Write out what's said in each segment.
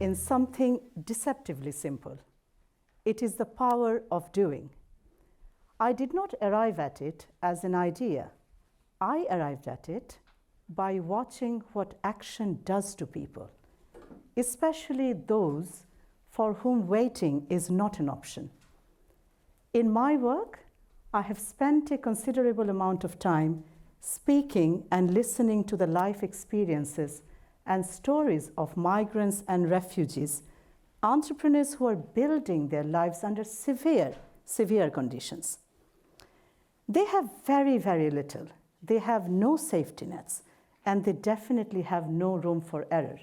in something deceptively simple. It is the power of doing. I did not arrive at it as an idea. I arrived at it by watching what action does to people, especially those for whom waiting is not an option. In my work, I have spent a considerable amount of time speaking and listening to the life experiences and stories of migrants and refugees, entrepreneurs who are building their lives under severe conditions. They have very, very little. They have no safety nets, and they definitely have no room for error.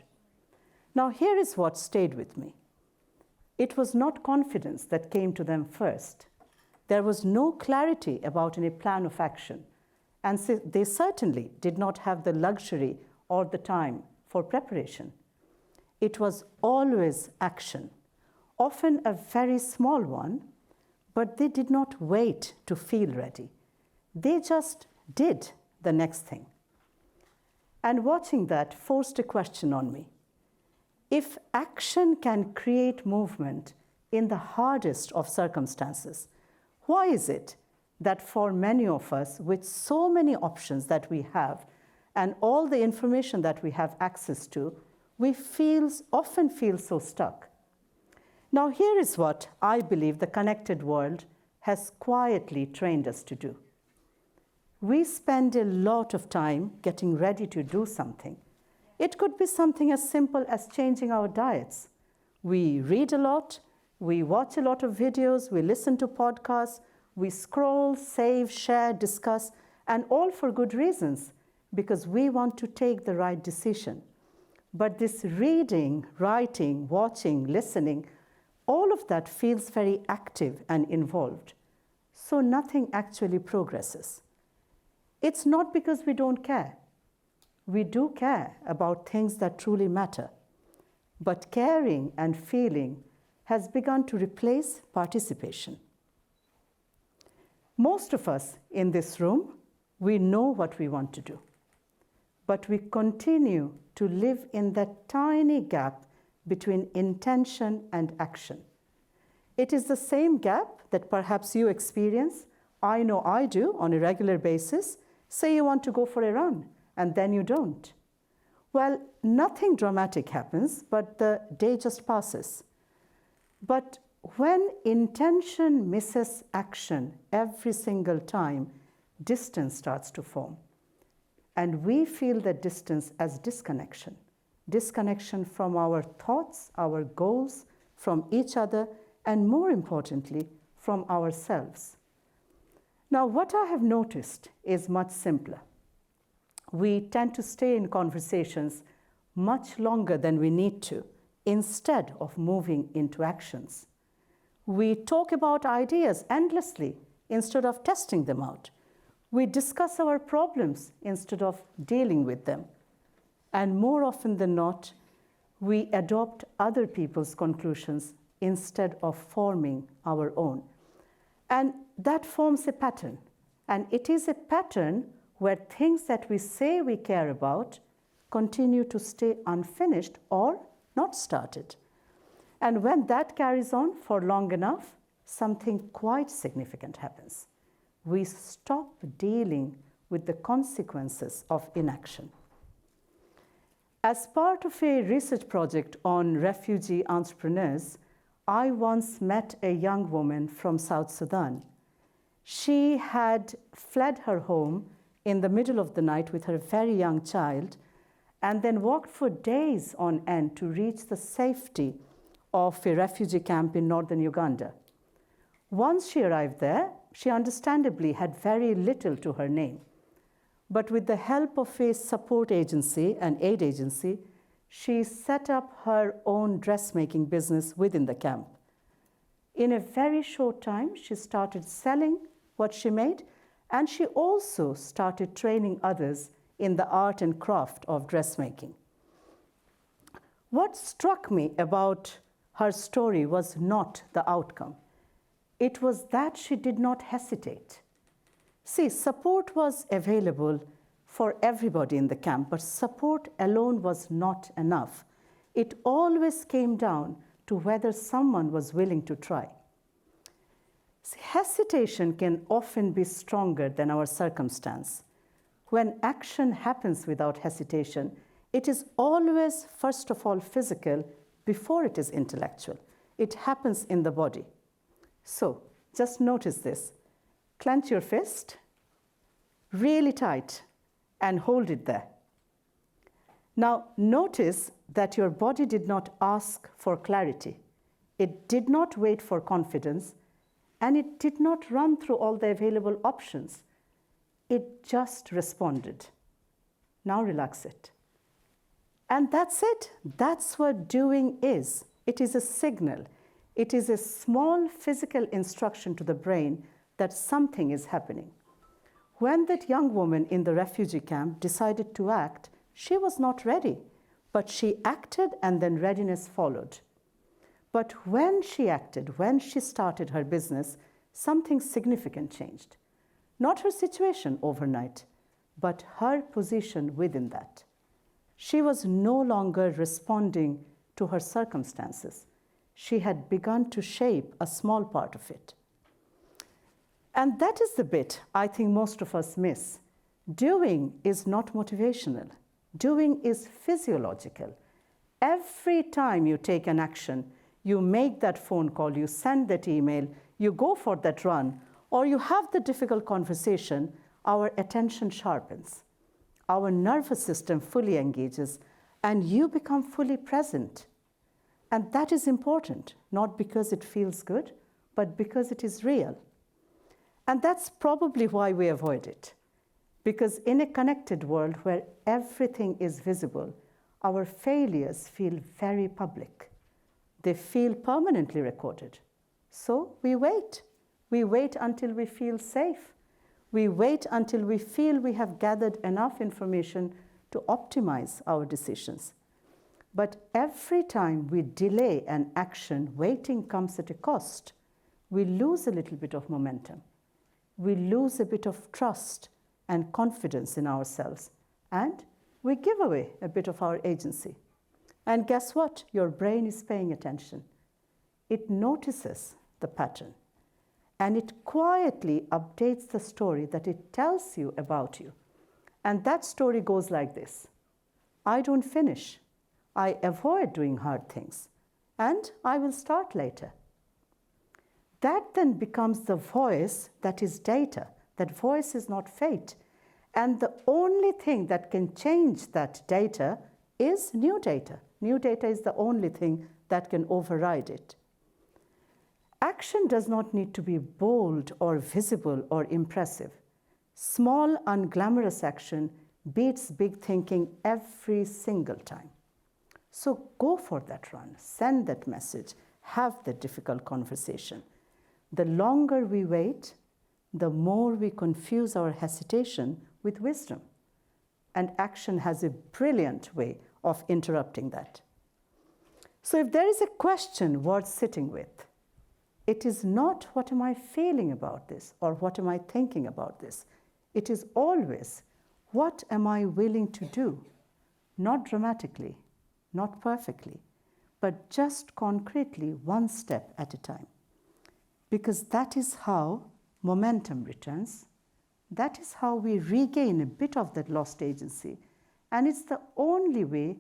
Now, here is what stayed with me. It was not confidence that came to them first. There was no clarity about any plan of action, and they certainly did not have the luxury or the time for preparation. It was always action, often a very small one, but they did not wait to feel ready. They just did the next thing. And watching that forced a question on me. If action can create movement in the hardest of circumstances, why is it that for many of us, with so many options that we have and all the information that we have access to, we often feel so stuck? Now, here is what I believe the connected world has quietly trained us to do. We spend a lot of time getting ready to do something. It could be something as simple as changing our diets. We read a lot, we watch a lot of videos, we listen to podcasts, we scroll, save, share, discuss, and all for good reasons, because we want to take the right decision. But this reading, writing, watching, listening, all of that feels very active and involved. So nothing actually progresses. It's not because we don't care. We do care about things that truly matter. But caring and feeling has begun to replace participation. Most of us in this room, we know what we want to do. But we continue to live in that tiny gap between intention and action. It is the same gap that perhaps you experience, I know I do, on a regular basis. Say you want to go for a run, and then you don't. Well, nothing dramatic happens, but the day just passes. But when intention misses action every single time, distance starts to form. And we feel that distance as disconnection. Disconnection from our thoughts, our goals, from each other, and more importantly, from ourselves. Now, what I have noticed is much simpler. We tend to stay in conversations much longer than we need to, instead of moving into actions. We talk about ideas endlessly instead of testing them out. We discuss our problems instead of dealing with them. And more often than not, we adopt other people's conclusions instead of forming our own. And that forms a pattern. And it is a pattern where things that we say we care about continue to stay unfinished or not started. And when that carries on for long enough, something quite significant happens. We stop dealing with the consequences of inaction. As part of a research project on refugee entrepreneurs, I once met a young woman from South Sudan. She had fled her home in the middle of the night with her very young child and then walked for days on end to reach the safety of a refugee camp in northern Uganda. Once she arrived there, she understandably had very little to her name. But with the help of a support agency, an aid agency, she set up her own dressmaking business within the camp. In a very short time, she started selling what she made, and she also started training others in the art and craft of dressmaking. What struck me about her story was not the outcome. It was that she did not hesitate. See, support was available for everybody in the camp, but support alone was not enough. It always came down to whether someone was willing to try. See, hesitation can often be stronger than our circumstance. When action happens without hesitation, it is always, first of all, physical before it is intellectual. It happens in the body. So, just notice this. Clench your fist really tight and hold it there. Now, notice that your body did not ask for clarity. It did not wait for confidence, and it did not run through all the available options. It just responded. Now relax it. And that's it. That's what doing is. It is a signal. It is a small physical instruction to the brain that something is happening. When that young woman in the refugee camp decided to act, she was not ready, but she acted and then readiness followed. But when she acted, when she started her business, something significant changed. Not her situation overnight, but her position within that. She was no longer responding to her circumstances. She had begun to shape a small part of it. And that is the bit I think most of us miss. Doing is not motivational. Doing is physiological. Every time you take an action, you make that phone call, you send that email, you go for that run, or you have the difficult conversation, our attention sharpens. Our nervous system fully engages, and you become fully present. And that is important, not because it feels good, but because it is real. And that's probably why we avoid it. Because in a connected world where everything is visible, our failures feel very public. They feel permanently recorded. So we wait. We wait until we feel safe. We wait until we feel we have gathered enough information to optimize our decisions. But every time we delay an action, waiting comes at a cost. We lose a little bit of momentum. We lose a bit of trust and confidence in ourselves, and we give away a bit of our agency. And guess what? Your brain is paying attention. It notices the pattern, and it quietly updates the story that it tells you about you. And that story goes like this: I don't finish. I avoid doing hard things, and I will start later. That then becomes the voice that is data. That voice is not fate. And the only thing that can change that data is new data. New data is the only thing that can override it. Action does not need to be bold or visible or impressive. Small, unglamorous action beats big thinking every single time. So go for that run, send that message, have that difficult conversation. The longer we wait, the more we confuse our hesitation with wisdom. And action has a brilliant way of interrupting that. So if there is a question worth sitting with, it is not what am I feeling about this or what am I thinking about this. It is always what am I willing to do, not dramatically, not perfectly, but just concretely, one step at a time. Because that is how momentum returns. That is how we regain a bit of that lost agency. And it's the only way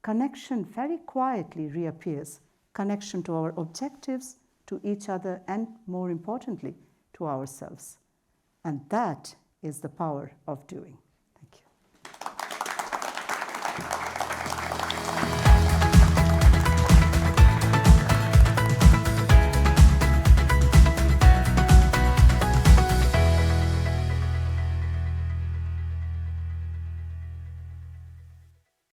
connection very quietly reappears. Connection to our objectives, to each other, and more importantly, to ourselves. And that is the power of doing.